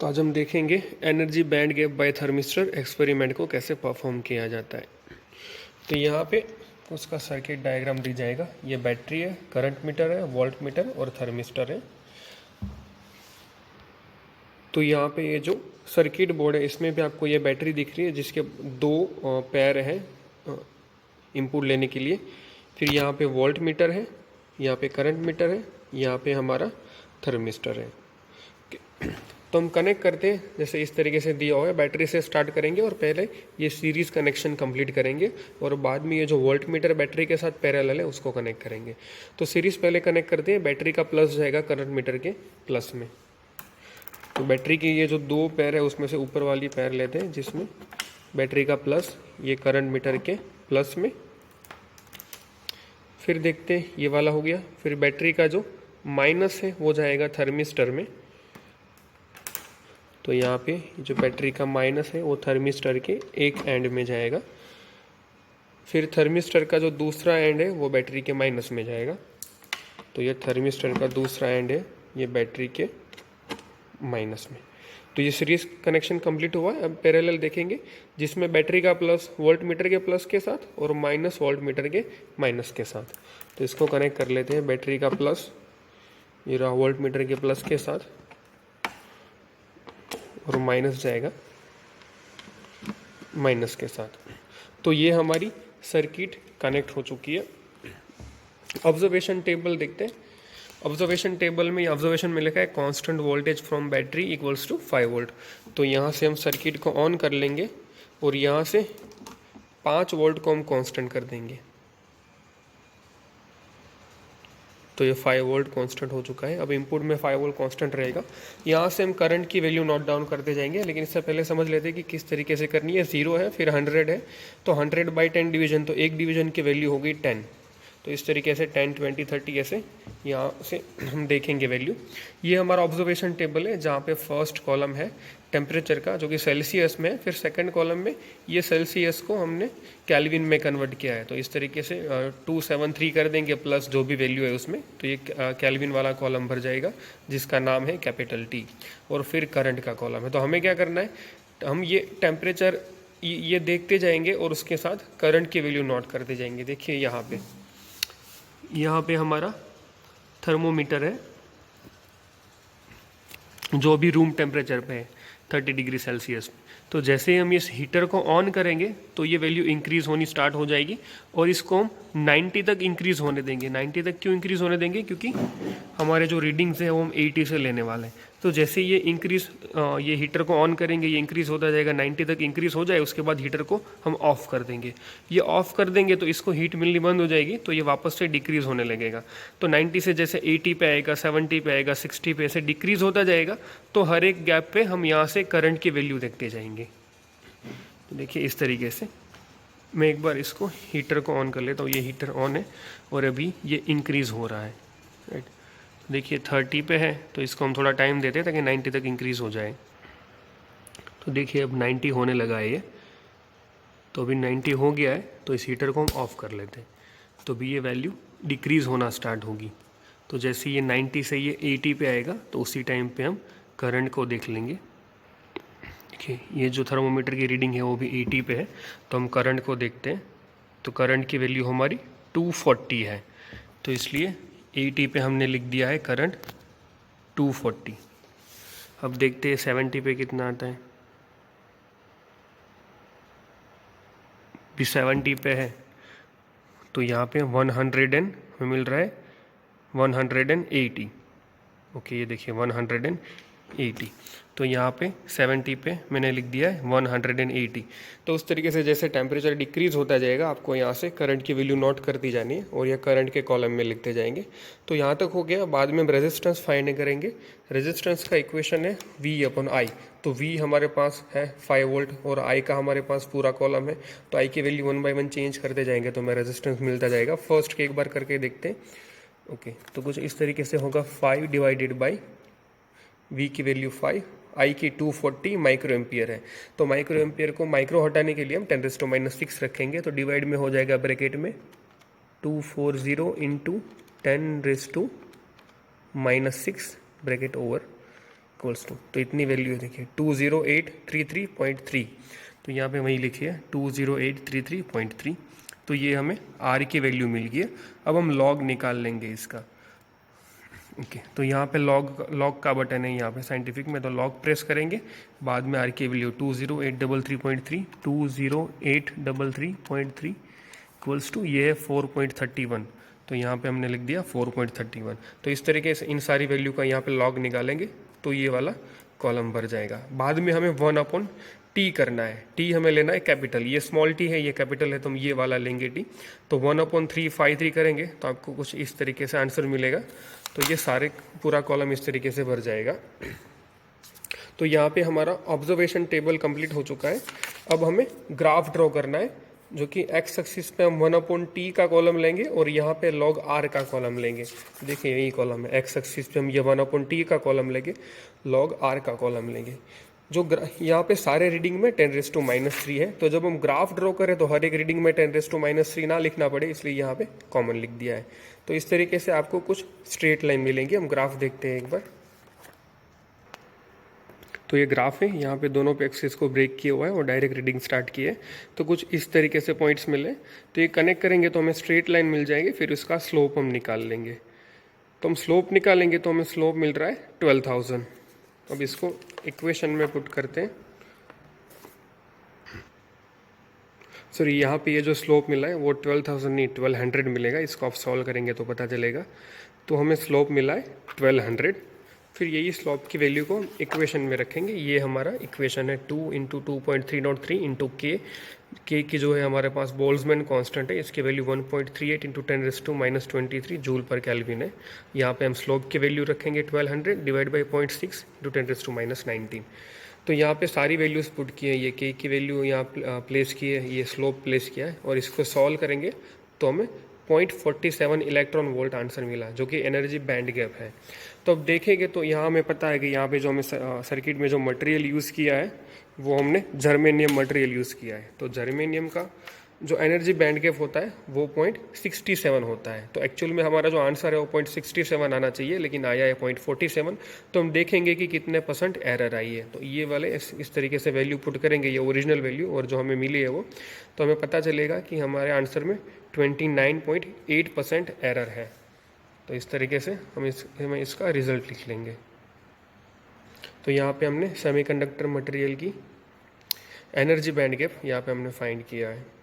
तो आज हम देखेंगे energy band gap bye thermistor experiment को कैसे परफॉर्म किया जाता है। तो यहाँ पे उसका सर्किट डायग्राम दी जाएगा। ये बैटरी है, करंट मीटर है, वोल्ट मीटर और थर्मिस्टर है। तो यहाँ पे ये जो सर्किट बोर्ड है इसमें भी आपको ये बैटरी दिख रही है जिसके दो पैर हैं इनपुट लेने के लिए। फिर यहाँ पे वोल्ट मीटर है, यहाँ पे करंट मीटर है, यहाँ पे हमारा थर्मिस्टर है। तो हम कनेक्ट करते हैं जैसे इस तरीके से दिया हुआ है। बैटरी से स्टार्ट करेंगे और पहले ये सीरीज़ कनेक्शन कंप्लीट करेंगे और बाद में ये जो वोल्ट मीटर बैटरी के साथ पैरेलल है उसको कनेक्ट करेंगे। तो सीरीज़ पहले कनेक्ट करते हैं। बैटरी का प्लस जाएगा करंट मीटर के प्लस में। तो बैटरी की ये जो दो पैर है उसमें से ऊपर वाली पैर लेते हैं जिसमें बैटरी का प्लस ये करंट मीटर के प्लस में। फिर देखते हैं ये वाला हो गया। फिर बैटरी का जो माइनस है वो जाएगा थर्मिस्टर में। तो यहाँ पे जो बैटरी का माइनस है वो थर्मिस्टर के एक एंड में जाएगा। फिर थर्मिस्टर का जो दूसरा एंड है वो बैटरी के माइनस में जाएगा। तो ये थर्मिस्टर का दूसरा एंड है ये बैटरी के माइनस में। तो ये सीरीज कनेक्शन कंप्लीट हुआ है। अब पैरेलल देखेंगे जिसमें बैटरी का प्लस वोल्ट मीटर के प्लस के साथ और माइनस वोल्ट मीटर के माइनस के साथ। तो इसको कनेक्ट कर लेते हैं। बैटरी का प्लस ये रहा वोल्ट मीटर के प्लस के साथ और माइनस जाएगा माइनस के साथ। तो ये हमारी सर्किट कनेक्ट हो चुकी है। ऑब्जर्वेशन टेबल देखते हैं। ऑब्जर्वेशन टेबल में ऑब्जर्वेशन में लिखा है constant voltage from battery equals to 5 volt. तो यहाँ से हम सर्किट को ऑन कर लेंगे और यहाँ से 5 वोल्ट को हम कांस्टेंट कर देंगे। तो ये 5 वोल्ट कांस्टेंट हो चुका है। अब इनपुट में 5 वोल्ट कांस्टेंट रहेगा। यहाँ से हम करंट की वैल्यू नोट डाउन करते जाएंगे, लेकिन इससे पहले समझ लेते हैं कि किस तरीके से करनी है। 0 है फिर 100 है तो 100/10 डिवीजन, तो एक डिवीजन की वैल्यू होगी 10। तो इस तरीके से 10, 20, 30 ऐसे यहाँ से हम देखेंगे वैल्यू। ये हमारा ऑब्जर्वेशन टेबल है जहाँ पे फर्स्ट कॉलम है टेम्परेचर का जो कि सेल्सियस में है। फिर सेकंड कॉलम में ये सेल्सियस को हमने केल्विन में कन्वर्ट किया है। तो इस तरीके से 273 कर देंगे प्लस जो भी वैल्यू है उसमें, तो ये केल्विन वाला कॉलम भर जाएगा जिसका नाम है कैपिटल T। और फिर करंट का कॉलम है। तो हमें क्या करना है, हम ये टेम्परेचर ये देखते जाएंगे और उसके साथ करंट की वैल्यू नोट करते जाएंगे। देखिए यहाँ पे हमारा थर्मोमीटर है जो भी रूम टेम्परेचर पे है 30 डिग्री सेल्सियस। तो जैसे ही हम इस हीटर को ऑन करेंगे तो ये वैल्यू इंक्रीज़ होनी स्टार्ट हो जाएगी और इसको हम 90 तक इंक्रीज़ होने देंगे। 90 तक क्यों इंक्रीज़ होने देंगे, क्योंकि हमारे जो रीडिंग्स हैं वो हम 80 से लेने वाले हैं। तो जैसे ये ये हीटर को ऑन करेंगे ये इंक्रीज़ होता जाएगा, 90 तक इंक्रीज़ हो जाए उसके बाद हीटर को हम ऑफ़ कर देंगे। ये ऑफ़ कर देंगे तो इसको हीट मिलनी बंद हो जाएगी, तो ये वापस से डिक्रीज़ होने लगेगा। तो 90 से जैसे 80 पे आएगा, 70 पे आएगा, 60 पे ऐसे डिक्रीज़ होता जाएगा। तो हर एक गैप पे हम यहाँ से करंट की वैल्यू देखते जाएंगे। तो देखिए इस तरीके से मैं एक बार इसको हीटर को ऑन कर लेता हूँ। ये हीटर ऑन है और अभी ये इंक्रीज़ हो रहा है, राइट। देखिए 30 पे है तो इसको हम थोड़ा टाइम देते हैं ताकि 90 तक इंक्रीज़ हो जाए। तो देखिए अब 90 होने लगा है ये। तो अभी 90 हो गया है तो इस हीटर को हम ऑफ़ कर लेते हैं। तो अभी ये वैल्यू डिक्रीज़ होना स्टार्ट होगी। तो जैसे ये 90 से ये 80 पे आएगा तो उसी टाइम पे हम करंट को देख लेंगे। देखिए ये जो थर्मोमीटर की रीडिंग है वो भी 80 पे है। तो हम करंट को देखते हैं। तो करंट की वैल्यू हमारी 240 है। तो इसलिए 80 पे हमने लिख दिया है करंट 240। अब देखते हैं 70 पे कितना आता है। भी 70 पे है तो यहाँ पे 100 हमें मिल रहा है 180। ओके ये देखिए 180। तो यहाँ पे 70 पे मैंने लिख दिया है 180। तो उस तरीके से जैसे टेम्परेचर डिक्रीज़ होता जाएगा आपको यहाँ से करंट की वैल्यू नोट करती जानी है और यह करंट के कॉलम में लिखते जाएंगे। तो यहाँ तक हो गया। बाद में हम रेजिस्टेंस फाइंड करेंगे। रेजिस्टेंस का इक्वेशन है V/I। तो V हमारे पास है 5 वोल्ट और I का हमारे पास पूरा कॉलम है। तो I की वैल्यू 1 बाय 1 चेंज करते जाएंगे तो हमें रेजिस्टेंस मिलता जाएगा। फर्स्ट के एक बार करके देखते हैं। ओके तो कुछ इस तरीके से होगा 5 डिवाइडेड बाई V की वैल्यू 5, I की 240 माइक्रो एम्पियर है। तो माइक्रो एम्पियर को माइक्रो हटाने के लिए हम 10⁻⁻6 रखेंगे। तो डिवाइड में हो जाएगा ब्रैकेट में 240 into 10⁻⁻6 bracket over equals to, तो इतनी वैल्यू है देखिए 20833.3, तो यहाँ पे वही लिखिए 20833.3। तो ये हमें आर की वैल्यू मिल गई है। अब हम लॉग निकाल लेंगे इसका। ओके, तो यहाँ पे लॉग का बटन है यहाँ पे साइंटिफिक में, तो लॉग प्रेस करेंगे, बाद में आर की वैल्यू 20833.3, 20833.3 इक्वल्स टू ये है 4.31, तो यहाँ पे हमने लिख दिया 4.31। तो इस तरीके से इन सारी वैल्यू का यहाँ पे लॉग निकालेंगे तो ये वाला कॉलम भर जाएगा। बाद में हमें 1/t करना है। t हमें लेना है कैपिटल, ये स्मॉल t है, ये कैपिटल है, तो हम ये वाला लेंगे t। तो 1/353 करेंगे तो आपको कुछ इस तरीके से आंसर मिलेगा। तो ये सारे पूरा कॉलम इस तरीके से भर जाएगा। तो यहाँ पे हमारा ऑब्जर्वेशन टेबल कंप्लीट हो चुका है। अब हमें ग्राफ ड्रॉ करना है, जो कि एक्स एक्सिस पे हम 1/t का कॉलम लेंगे और यहाँ पे log r का कॉलम लेंगे। देखिए यही कॉलम है, एक्स एक्सिस पे हम ये 1/t का कॉलम लेंगे, log r का कॉलम लेंगे। जो यहाँ पे सारे रीडिंग में 10⁻³ है, तो जब हम ग्राफ ड्रॉ करें तो हर एक रीडिंग में 10⁻³ ना लिखना पड़े, इसलिए यहाँ पे कॉमन लिख दिया है। तो इस तरीके से आपको कुछ स्ट्रेट लाइन मिलेंगी। हम ग्राफ देखते हैं एक बार। तो ये ग्राफ है, यहाँ पे दोनों पे एक्सिस को ब्रेक किया हुआ है और डायरेक्ट रीडिंग स्टार्ट की है। तो कुछ इस तरीके से पॉइंट्स मिले, तो ये कनेक्ट करेंगे तो हमें स्ट्रेट लाइन मिल जाएगी, फिर उसका स्लोप हम निकाल लेंगे। तो हम स्लोप निकालेंगे तो हमें स्लोप मिल रहा है 12,000। अब इसको इक्वेशन में पुट करते हैं। सॉरी, यहाँ पे ये जो स्लोप मिला है वो 12,000 नहीं 1200 मिलेगा। इसको आप सॉल्व करेंगे तो पता चलेगा। तो हमें स्लोप मिला है 1200। फिर यही स्लोप की वैल्यू को इक्वेशन में रखेंगे। ये हमारा इक्वेशन है 2 × 2.303 × के की जो है हमारे पास बोल्ट्जमैन कांस्टेंट है, इसकी वैल्यू 1.38 × 10⁻23 जूल पर केल्विन है। यहाँ पे हम स्लोप की वैल्यू रखेंगे 1200 डिवाइड बाई 0.6 × 10⁻19। तो यहाँ पे सारी वैल्यूज़ पुट की है। ये के की वैल्यू यहाँ प्लेस की है, ये स्लोप प्लेस किया है, और इसको सॉल्व करेंगे तो हमें 0.47 इलेक्ट्रॉन वोल्ट आंसर मिला, जो कि एनर्जी बैंड गैप है। तो अब देखेंगे तो यहाँ हमें पता है कि यहाँ पे जो हमें सर्किट में जो मटेरियल यूज़ किया है वो हमने जर्मेनियम मटेरियल यूज़ किया है। तो जर्मेनियम का जो एनर्जी बैंड गैप होता है वो 0.67 होता है। तो एक्चुअल में हमारा जो आंसर है वो 0.67 आना चाहिए, लेकिन आया है 0.47। तो हम देखेंगे कि कितने % एरर आई है। तो ये वाले इस तरीके से वैल्यू पुट करेंगे, ये ओरिजिनल वैल्यू और जो हमें मिली है वो, तो हमें पता चलेगा कि हमारे आंसर में 29.8% एरर है। तो इस तरीके से हमें इसका रिज़ल्ट लिख लेंगे। तो यहाँ पे हमने सेमीकंडक्टर मटेरियल की एनर्जी बैंड गैप यहाँ पे हमने फाइंड किया है।